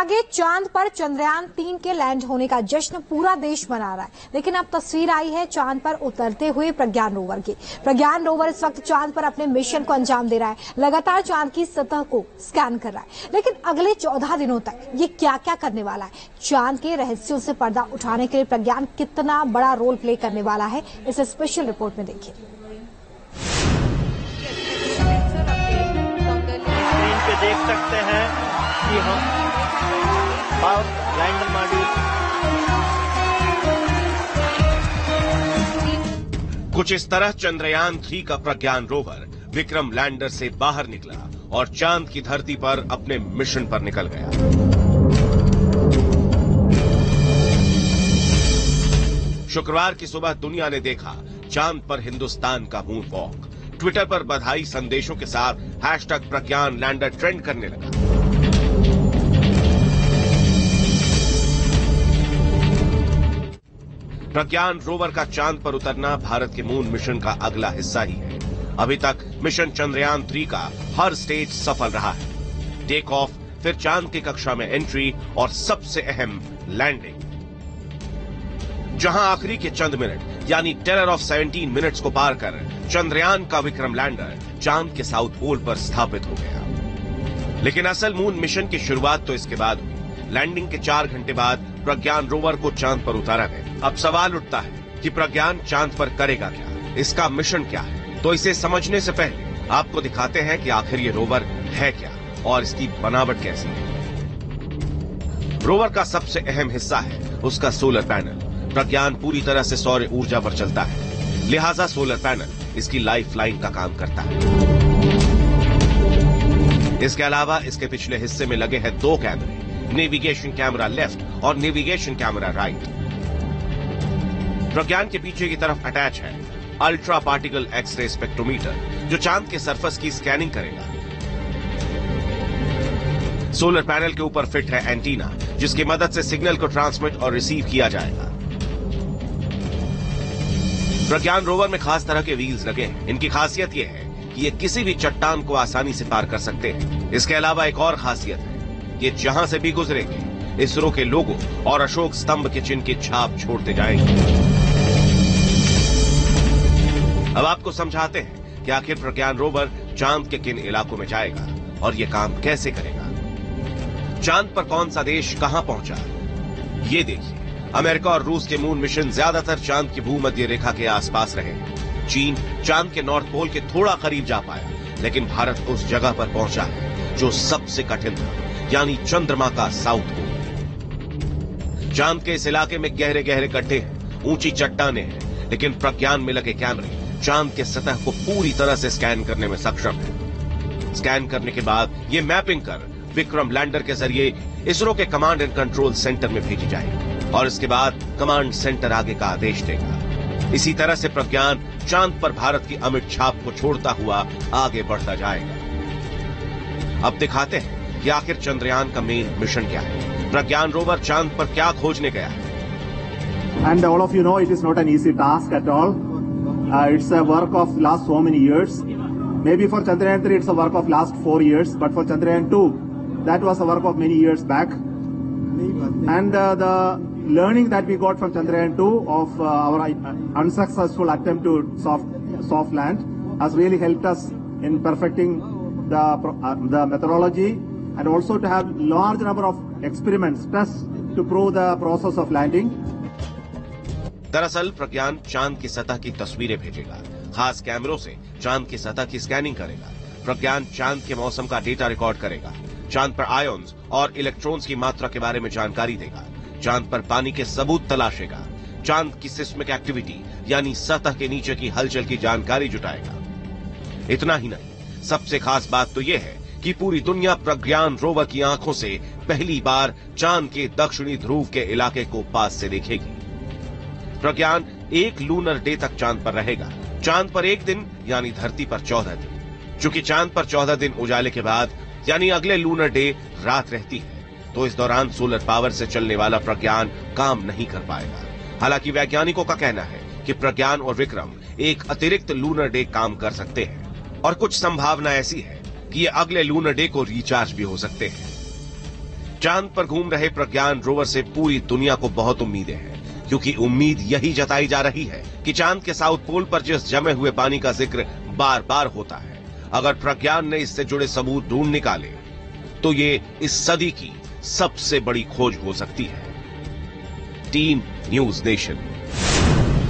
आगे चांद पर चंद्रयान 3 के लैंड होने का जश्न पूरा देश मना रहा है, लेकिन अब तस्वीर आई है चांद पर उतरते हुए प्रज्ञान रोवर की। प्रज्ञान रोवर इस वक्त चांद पर अपने मिशन को अंजाम दे रहा है, लगातार चांद की सतह को स्कैन कर रहा है। लेकिन अगले 14 दिनों तक ये क्या क्या करने वाला है, चांद के रहस्यों से पर्दा उठाने के लिए प्रज्ञान कितना बड़ा रोल प्ले करने वाला है, इसे स्पेशल रिपोर्ट में देखिए। देख सकते हैं कि हम लैंडर मॉड्यूल कुछ इस तरह चंद्रयान 3 का प्रज्ञान रोवर विक्रम लैंडर से बाहर निकला और चांद की धरती पर अपने मिशन पर निकल गया। शुक्रवार की सुबह दुनिया ने देखा चांद पर हिंदुस्तान का मून वॉक। ट्विटर पर बधाई संदेशों के साथ हैशटैग प्रज्ञान लैंडर ट्रेंड करने लगा। प्रज्ञान रोवर का चांद पर उतरना भारत के मून मिशन का अगला हिस्सा ही है। अभी तक मिशन चंद्रयान 3 का हर स्टेज सफल रहा है। टेक ऑफ, फिर चांद की कक्षा में एंट्री और सबसे अहम लैंडिंग, जहां आखिरी के चंद मिनट यानी टेरर ऑफ 17 मिनट्स को पार कर चंद्रयान का विक्रम लैंडर चांद के साउथ पोल पर स्थापित हो गया। लेकिन असल मून मिशन की शुरुआत तो इसके बाद हुई। लैंडिंग के 4 घंटे बाद प्रज्ञान रोवर को चांद पर उतारा गया। अब सवाल उठता है कि प्रज्ञान चांद पर करेगा क्या, इसका मिशन क्या है। तो इसे समझने से पहले आपको दिखाते हैं कि आखिर ये रोवर है क्या और इसकी बनावट कैसी है। रोवर का सबसे अहम हिस्सा है उसका सोलर पैनल। प्रज्ञान पूरी तरह से सौर ऊर्जा पर चलता है, लिहाजा सोलर पैनल इसकी लाइफ लाइन का काम करता है। इसके अलावा इसके पिछले हिस्से में लगे हैं 2 कैमरे, नेविगेशन कैमरा लेफ्ट और नेविगेशन कैमरा राइट। प्रज्ञान के पीछे की तरफ अटैच है अल्ट्रा पार्टिकल एक्सरे स्पेक्ट्रोमीटर, जो चांद के सरफेस की स्कैनिंग करेगा। सोलर पैनल के ऊपर फिट है एंटीना, जिसकी मदद से सिग्नल को ट्रांसमिट और रिसीव किया जाएगा। प्रज्ञान रोवर में खास तरह के व्हील्स लगे हैं। इनकी खासियत यह है कि ये किसी भी चट्टान को आसानी से पार कर सकते हैं। इसके अलावा एक और खासियत है, ये जहां से भी गुजरेंगे इसरो के लोगो और अशोक स्तंभ के चिन्ह की छाप छोड़ते जाएंगे। अब आपको समझाते हैं कि आखिर प्रज्ञान रोवर चांद के किन इलाकों में जाएगा और ये काम कैसे करेगा। चांद पर कौन सा देश कहां पहुंचा, ये देखिए। अमेरिका और रूस के मून मिशन ज्यादातर चांद की भूमध्य रेखा के आसपास रहे हैं। चीन चांद के नॉर्थ पोल के थोड़ा करीब जा पाया, लेकिन भारत उस जगह पर पहुंचा है जो सबसे कठिन था, यानी चंद्रमा का साउथ पोल। चांद के इस इलाके में गहरे गहरे गड्ढे हैं, ऊंची चट्टानें हैं, लेकिन प्रज्ञान में लगे कैमरे चांद के सतह को पूरी तरह से स्कैन करने में सक्षम है। स्कैन करने के बाद ये मैपिंग कर विक्रम लैंडर के जरिए इसरो के कमांड एंड कंट्रोल सेंटर में भेजी जाएगी और इसके बाद कमांड सेंटर आगे का आदेश देगा। इसी तरह से प्रज्ञान चांद पर भारत की अमिट छाप को छोड़ता हुआ आगे बढ़ता जाएगा। अब दिखाते हैं कि आखिर चंद्रयान का मेन मिशन क्या है। प्रज्ञान रोवर चांद पर क्या खोजने गया है। And all of you know it is not an easy task at all. It's a work of last so many years. Maybe for Chandrayaan 3 it's a work of last 4 years, but for Chandrayaan 2 that was a work of many years back. And the learning that we got from Chandrayaan 2 of our unsuccessful attempt to soft land has really helped us in perfecting the methodology and also to have large number of experiments, tests to prove the process of landing. दरअसल प्रज्ञान चांद की सतह की तस्वीरें भेजेगा, खास कैमरों से चांद की सतह की स्कैनिंग करेगा। प्रज्ञान चांद के मौसम का डेटा रिकॉर्ड करेगा, चांद पर आयन्स और इलेक्ट्रॉन्स की मात्रा के बारे में जानकारी देगा, चांद पर पानी के सबूत तलाशेगा, चांद की सिस्मिक एक्टिविटी यानी सतह के नीचे की हलचल की जानकारी जुटाएगा। इतना ही नहीं, सबसे खास बात तो यह है कि पूरी दुनिया प्रज्ञान रोवर की आंखों से पहली बार चांद के दक्षिणी ध्रुव के इलाके को पास से देखेगी। प्रज्ञान 1 लूनर डे तक चांद पर रहेगा। चांद पर 1 दिन यानी धरती पर 14 दिन। चूंकि चांद पर 14 दिन उजाले के बाद यानी अगले लूनर डे रात रहती है, तो इस दौरान सोलर पावर से चलने वाला प्रज्ञान काम नहीं कर पाएगा। हालांकि वैज्ञानिकों का कहना है कि प्रज्ञान और विक्रम एक अतिरिक्त लूनर डे काम कर सकते हैं और कुछ संभावना ऐसी है कि ये अगले लूनर डे को रिचार्ज भी हो सकते हैं। चांद पर घूम रहे प्रज्ञान रोवर से पूरी दुनिया को बहुत उम्मीदें हैं, क्योंकि उम्मीद यही जताई जा रही है कि चांद के साउथ पोल पर जिस जमे हुए पानी का जिक्र बार बार होता है, अगर प्रज्ञान ने इससे जुड़े सबूत ढूंढ निकाले तो ये इस सदी की सबसे बड़ी खोज हो सकती है। Team news nation.